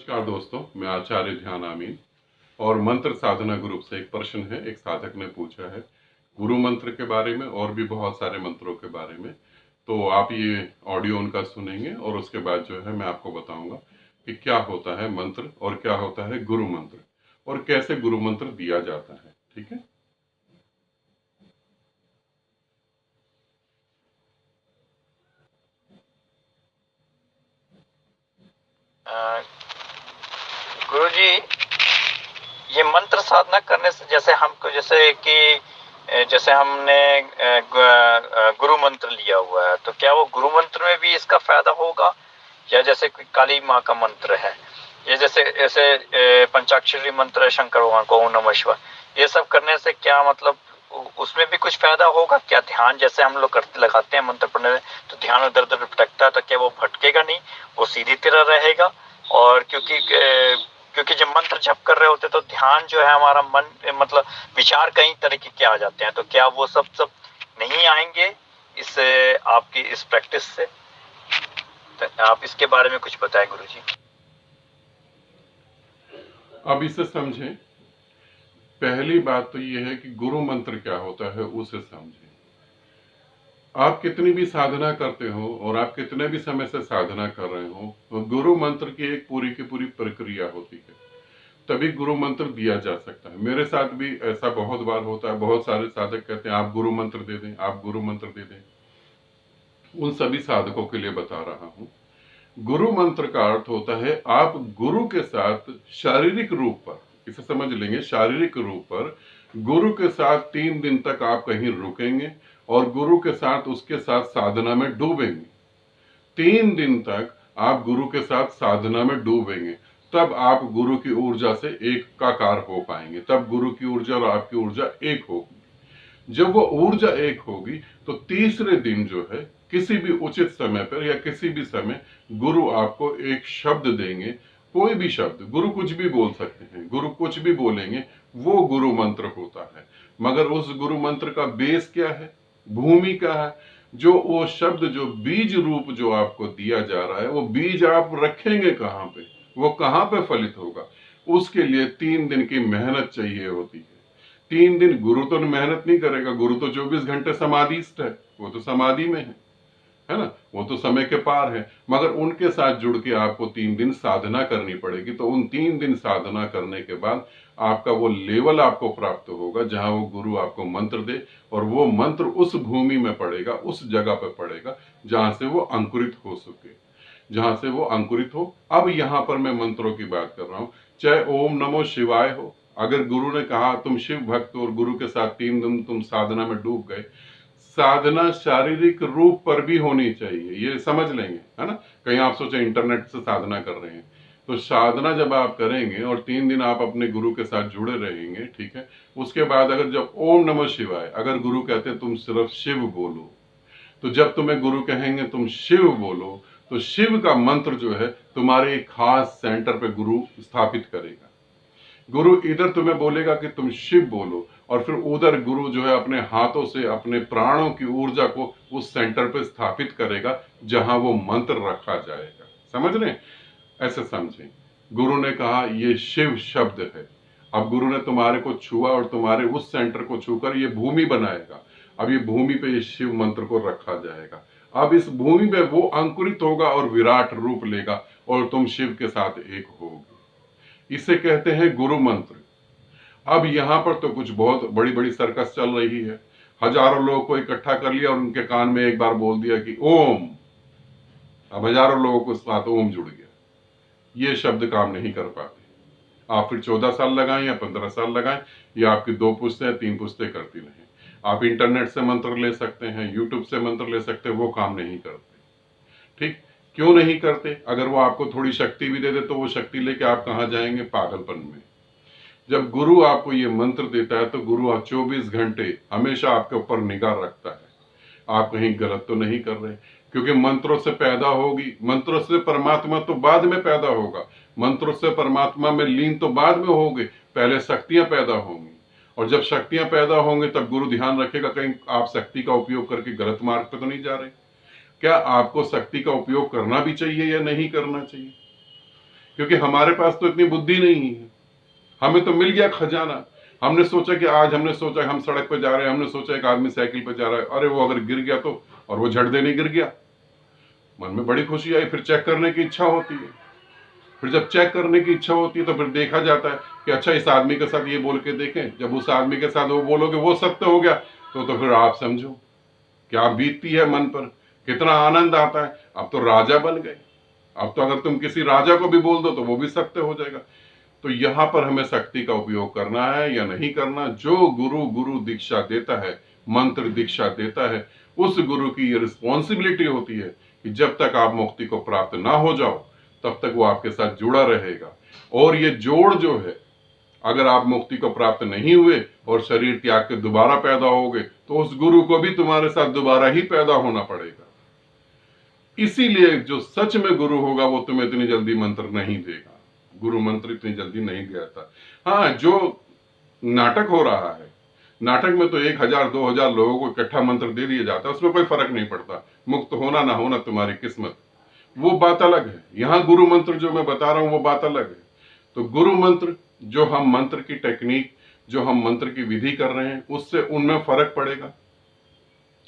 नमस्कार दोस्तों, मैं आचार्य ध्यान आमीन और मंत्र साधना ग्रुप से एक प्रश्न है। एक साधक ने पूछा है गुरु मंत्र के बारे में और भी बहुत सारे मंत्रों के बारे में। तो आप ये ऑडियो उनका सुनेंगे और उसके बाद जो है मैं आपको बताऊंगा कि क्या होता है मंत्र और क्या होता है गुरु मंत्र और कैसे गुरु मंत्र दिया जाता है। ठीक है। गुरु जी, ये मंत्र साधना करने से जैसे हमको जैसे हमने गुरु मंत्र लिया हुआ है, तो क्या वो गुरु मंत्र में भी इसका फायदा होगा? या जैसे कोई काली माँ का मंत्र है, ये जैसे ऐसे पंचाक्षरी मंत्र है शंकर भगवान को, ओम नमः शिवाय, ये सब करने से क्या मतलब उसमें भी कुछ फायदा होगा क्या? ध्यान जैसे हम लोग करते लगाते हैं मंत्र पढ़ने में, तो ध्यान उधर उधर भटकता है, तो क्या वो भटकेगा नहीं, वो सीधी तरह रहेगा? और क्योंकि जब मंत्र जप कर रहे होते तो ध्यान जो है हमारा मन मतलब विचार कई तरीके के आ जाते हैं, तो क्या वो सब नहीं आएंगे इस आपकी इस प्रैक्टिस से? तो आप इसके बारे में कुछ बताएं गुरु जी। अब इसे समझें। पहली बात तो यह है कि गुरु मंत्र क्या होता है उसे समझें। आप कितनी भी साधना करते हो और आप कितने भी समय से साधना कर रहे हो, तो गुरु मंत्र की एक पूरी की पूरी प्रक्रिया होती है, तभी गुरु मंत्र दिया जा सकता है। मेरे साथ भी ऐसा बहुत बार होता है। बहुत सारे साधक कहते हैं आप गुरु मंत्र दे दें, आप गुरु मंत्र दे दें। उन सभी साधकों के लिए बता रहा हूं, गुरु मंत्र का अर्थ होता है आप गुरु के साथ शारीरिक रूप पर, इसे समझ लेंगे, शारीरिक रूप पर गुरु के साथ 3 दिन तक आप कहीं रुकेंगे और गुरु के साथ उसके साथ साधना में डूबेंगे। 3 दिन तक आप गुरु के साथ साधना में डूबेंगे, तब आप गुरु की ऊर्जा से एकाकार हो पाएंगे। तब गुरु की ऊर्जा और आपकी ऊर्जा एक होगी। जब वो ऊर्जा एक होगी तो तीसरे दिन जो है किसी भी उचित समय पर या किसी भी समय गुरु आपको एक शब्द देंगे। कोई भी शब्द, गुरु कुछ भी बोल सकते हैं, गुरु कुछ भी बोलेंगे, वो गुरु मंत्र होता है। मगर उस गुरु मंत्र का बेस क्या है, भूमिका है, जो वो शब्द, जो बीज रूप जो आपको दिया जा रहा है, वो बीज आप रखेंगे कहाँ पे, वो कहाँ पे फलित होगा, उसके लिए 3 दिन की मेहनत चाहिए होती है। 3 दिन गुरु तो मेहनत नहीं करेगा, गुरु तो 24 घंटे समाधिस्थ है, वो तो समाधि में है ना, वो तो समय के पार है। मगर उनके साथ जुड़ के आपको 3 दिन साधना करनी पड़ेगी। तो उन 3 दिन साधना करने के बाद आपका वो लेवल आपको प्राप्त होगा जहां वो गुरु आपको मंत्र दे, और वो मंत्र उस भूमि में पड़ेगा, उस जगह पे पड़ेगा जहां से वो अंकुरित हो सके, जहां से वो अंकुरित हो। अब यहां पर मैं मंत्रों की बात कर रहा हूं, चाहे ओम नमो शिवाय हो। अगर गुरु ने कहा तुम शिव भक्त और गुरु के साथ 3 दिन तुम साधना में डूब गए, साधना शारीरिक रूप पर भी होनी चाहिए, ये समझ लेंगे, है ना। कहीं आप सोचे इंटरनेट से साधना कर रहे हैं, तो साधना जब आप करेंगे और 3 दिन आप अपने गुरु के साथ जुड़े रहेंगे, ठीक है, उसके बाद अगर जब ओम नमः शिवाय, अगर गुरु कहते तुम सिर्फ शिव बोलो, तो जब तुम्हें गुरु कहेंगे तुम शिव बोलो, तो शिव का मंत्र जो है तुम्हारे एक खास सेंटर पे गुरु स्थापित करेगा। गुरु इधर तुम्हें बोलेगा कि तुम शिव बोलो, और फिर उधर गुरु जो है अपने हाथों से अपने प्राणों की ऊर्जा को उस सेंटर पे स्थापित करेगा जहां वो मंत्र रखा जाएगा। समझ रहे हैं? ऐसे समझें। गुरु ने कहा ये शिव शब्द है। अब गुरु ने तुम्हारे को छुआ और तुम्हारे उस सेंटर को छूकर ये भूमि बनाएगा। अब ये भूमि पे ये शिव मंत्र को रखा जाएगा। अब इस भूमि पे वो अंकुरित होगा और विराट रूप लेगा और तुम शिव के साथ एक होगे। इसे कहते हैं गुरु मंत्र। अब यहां पर तो कुछ बहुत बड़ी बड़ी सर्कस चल रही है। हजारों लोगों को इकट्ठा कर लिया और उनके कान में एक बार बोल दिया कि ओम। अब हजारों लोगों के साथ ओम जुड़ गया। ये शब्द काम नहीं कर पाते। आप फिर 14 साल लगाएं या 15 साल लगाएं, या आपकी 2 पुश्तें 3 पुश्तें करती रहें। आप इंटरनेट से मंत्र ले सकते हैं, यूट्यूब से मंत्र ले सकते हैं, वो काम नहीं करते। ठीक, क्यों नहीं करते? अगर वो आपको थोड़ी शक्ति भी दे दे तो वो शक्ति लेके आप कहां जाएंगे? पागलपन में। जब गुरु आपको ये मंत्र देता है तो गुरु 24 घंटे हमेशा आपके ऊपर निगाह रखता है, आप कहीं गलत तो नहीं कर रहे। क्योंकि मंत्रों से पैदा होगी, मंत्रों से परमात्मा तो बाद में पैदा होगा, मंत्रों से परमात्मा में लीन तो बाद में होंगे, पहले शक्तियां पैदा होंगी। और जब शक्तियां पैदा होंगी तब गुरु ध्यान रखेगा कहीं आप शक्ति का उपयोग करके गलत मार्ग पे तो नहीं जा रहे। क्या आपको शक्ति का उपयोग करना भी चाहिए या नहीं करना चाहिए? क्योंकि हमारे पास तो इतनी बुद्धि नहीं है। हमें तो मिल गया खजाना। हमने सोचा कि आज हमने सोचा हम सड़क पर जा रहे हैं, हमने सोचा एक आदमी साइकिल पर जा रहा है, अरे वो अगर गिर गया तो, और वो झट देने गिर गया, मन में बड़ी खुशी आई। फिर चेक करने की इच्छा होती है। फिर जब चेक करने की इच्छा होती है तो फिर देखा जाता है कि अच्छा इस आदमी के साथ ये बोल के देखें। जब उस आदमी के साथ वो बोलोगे वो सत्य हो गया तो फिर आप समझो क्या बीतती है मन पर, कितना आनंद आता है। अब तो राजा बन गए। अब तो अगर तुम किसी राजा को भी बोल दो तो वो भी सत्य हो जाएगा। तो यहां पर हमें शक्ति का उपयोग करना है या नहीं करना। जो गुरु दीक्षा देता है, मंत्र दीक्षा देता है, उस गुरु की ये रिस्पॉन्सिबिलिटी होती है कि जब तक आप मुक्ति को प्राप्त ना हो जाओ तब तक वो आपके साथ जुड़ा रहेगा। और ये जोड़ जो है, अगर आप मुक्ति को प्राप्त नहीं हुए और शरीर त्याग के दोबारा पैदा होगे तो उस गुरु को भी तुम्हारे साथ दोबारा ही पैदा होना पड़ेगा। इसीलिए जो सच में गुरु होगा वो तुम्हें इतनी जल्दी मंत्र नहीं देगा। गुरु मंत्र इतनी जल्दी नहीं देता। हाँ, जो नाटक हो रहा है, नाटक में तो 1000 2000 लोगों को इकट्ठा मंत्र दे दिया जाता है, उसमें कोई फर्क नहीं पड़ता। मुक्त होना ना होना तुम्हारी किस्मत, वो बात अलग है। यहां गुरु मंत्र जो मैं बता रहा हूं वो बात अलग है। तो गुरु मंत्र, जो हम मंत्र की टेक्निक, जो हम मंत्र की विधि कर रहे हैं, उससे उनमें फर्क पड़ेगा।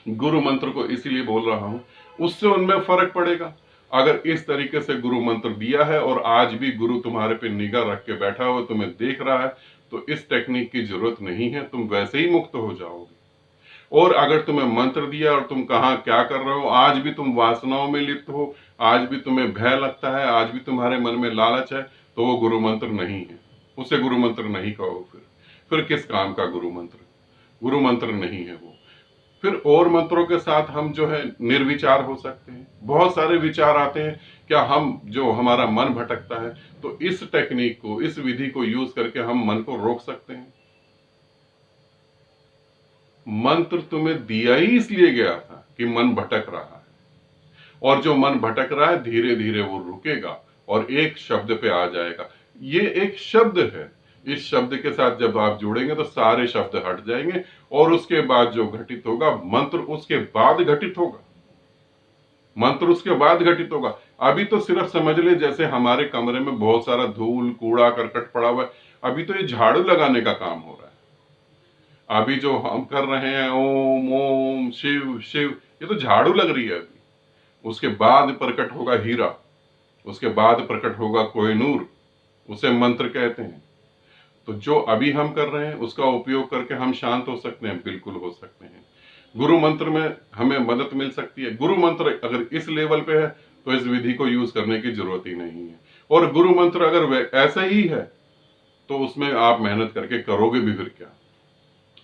गुरु मंत्र को इसीलिए बोल रहा हूं, उससे उनमें फर्क पड़ेगा। अगर इस तरीके से गुरु मंत्र दिया है और आज भी गुरु तुम्हारे पे निगाह रख के बैठा हुआ तुम्हें देख रहा है, तो इस टेक्निक की जरूरत नहीं है, तुम वैसे ही मुक्त हो जाओगे। और अगर तुम्हें मंत्र दिया और तुम कहाँ क्या कर रहे हो, आज भी तुम वासनाओं में लिप्त हो, आज भी तुम्हें भय लगता है, आज भी तुम्हारे मन में लालच है, तो वो गुरु मंत्र नहीं है। उसे गुरु मंत्र नहीं कहो। फिर किस काम का गुरु मंत्र? गुरु मंत्र नहीं है वो। फिर और मंत्रों के साथ हम जो है निर्विचार हो सकते हैं। बहुत सारे विचार आते हैं, क्या हम जो हमारा मन भटकता है, तो इस टेक्निक को, इस विधि को यूज करके हम मन को रोक सकते हैं। मंत्र तुम्हें दिया ही इसलिए गया था कि मन भटक रहा है, और जो मन भटक रहा है धीरे धीरे वो रुकेगा और एक शब्द पे आ जाएगा। ये एक शब्द है। इस शब्द के साथ जब आप जुड़ेंगे तो सारे शब्द हट जाएंगे और उसके बाद जो घटित होगा, मंत्र उसके बाद घटित होगा। मंत्र उसके बाद घटित होगा। अभी तो सिर्फ समझ ले जैसे हमारे कमरे में बहुत सारा धूल कूड़ा करकट पड़ा हुआ है, अभी तो ये झाड़ू लगाने का काम हो रहा है। अभी जो हम कर रहे हैं ओम ओम शिव शिव, ये तो झाड़ू लग रही है अभी। उसके बाद प्रकट होगा हीरा, उसके बाद प्रकट होगा कोहिनूर, उसे मंत्र कहते हैं। तो जो अभी हम कर रहे हैं उसका उपयोग करके हम शांत हो सकते हैं, बिल्कुल हो सकते हैं। गुरु मंत्र में हमें मदद मिल सकती है। गुरु मंत्र अगर इस लेवल पे है तो इस विधि को यूज करने की जरूरत ही नहीं है। और गुरु मंत्र अगर ऐसा ही है तो उसमें आप मेहनत करके करोगे भी फिर क्या,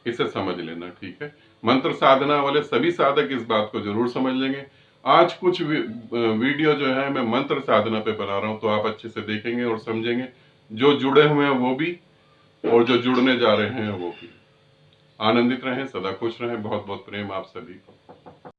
इसे समझ लेना, ठीक है। मंत्र साधना वाले सभी साधक इस बात को जरूर समझ लेंगे। आज कुछ वीडियो जो है मैं मंत्र साधना पे बना रहा हूं, तो आप अच्छे से देखेंगे और समझेंगे। जो जुड़े हुए हैं वो भी, और जो जुड़ने जा रहे हैं वो भी। आनंदित रहें, सदा खुश रहें। बहुत बहुत प्रेम आप सभी को।